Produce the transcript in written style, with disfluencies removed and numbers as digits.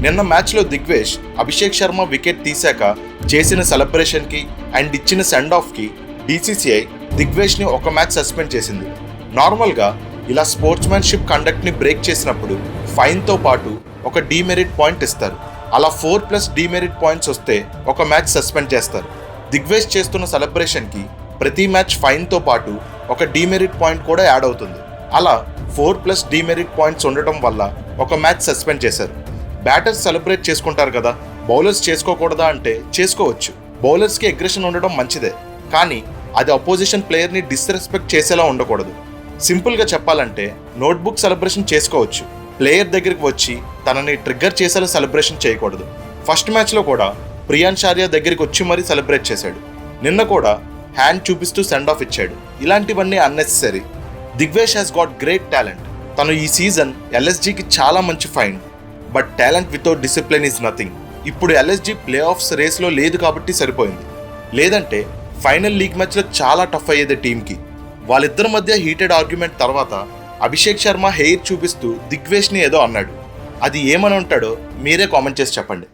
నిన్న మ్యాచ్లో దిగ్వేష్ అభిషేక్ శర్మ వికెట్ తీశాక చేసిన సెలబ్రేషన్కి అండ్ ఇచ్చిన సెండ్ ఆఫ్కి బీసీసీఐ దిగ్వేష్ని ఒక మ్యాచ్ సస్పెండ్ చేసింది. నార్మల్గా ఇలా స్పోర్ట్స్మెన్షిప్ కండక్ట్ని బ్రేక్ చేసినప్పుడు ఫైన్తో పాటు ఒక డీమెరిట్ పాయింట్ ఇస్తారు. అలా 4+ డీమెరిట్ పాయింట్స్ వస్తే ఒక మ్యాచ్ సస్పెండ్ చేస్తారు. దిగ్వేష్ చేస్తున్న సెలబ్రేషన్కి ప్రతి మ్యాచ్ ఫైన్తో పాటు ఒక డీమెరిట్ పాయింట్ కూడా యాడ్ అవుతుంది. అలా 4+ డీమెరిట్ పాయింట్స్ ఉండటం వల్ల ఒక మ్యాచ్ సస్పెండ్ చేశారు. బ్యాటర్స్ సెలబ్రేట్ చేసుకుంటారు కదా, బౌలర్స్ చేసుకోకూడదా అంటే చేసుకోవచ్చు. బౌలర్స్కి అగ్రెషన్ ఉండడం మంచిదే, కానీ అది అపోజిషన్ ప్లేయర్ని డిస్రెస్పెక్ట్ చేసేలా ఉండకూడదు. సింపుల్గా చెప్పాలంటే నోట్బుక్ సెలబ్రేషన్ చేసుకోవచ్చు, ప్లేయర్ దగ్గరికి వచ్చి తనని ట్రిగ్గర్ చేసేలా సెలబ్రేషన్ చేయకూడదు. ఫస్ట్ మ్యాచ్లో కూడా ప్రియాన్ష్ దగ్గరికి వచ్చి మరీ సెలబ్రేట్ చేశాడు. నిన్న కూడా హ్యాండ్ చూపిస్తూ సెండ్ ఆఫ్ ఇచ్చాడు. ఇలాంటివన్నీ unnecessary. Digvesh has got great talent. తను ఈ సీజన్ ఎల్ఎస్జీకి చాలా మంచి find. But talent without discipline is nothing. ఇప్పుడు ఎల్ఎస్జీ ప్లే ఆఫ్స్ రేస్లో లేదు కాబట్టి సరిపోయింది. లేదంటే ఫైనల్ లీగ్ మ్యాచ్లో చాలా టఫ్ అయ్యేది టీంకి. వాళ్ళిద్దరి మధ్య హీటెడ్ ఆర్గ్యుమెంట్ తర్వాత అభిషేక్ శర్మ హెయిర్ చూపిస్తూ దిగ్వేష్ని ఏదో అన్నాడు. అది ఏమని ఉంటాడో మీరే కామెంట్ చేసి చెప్పండి.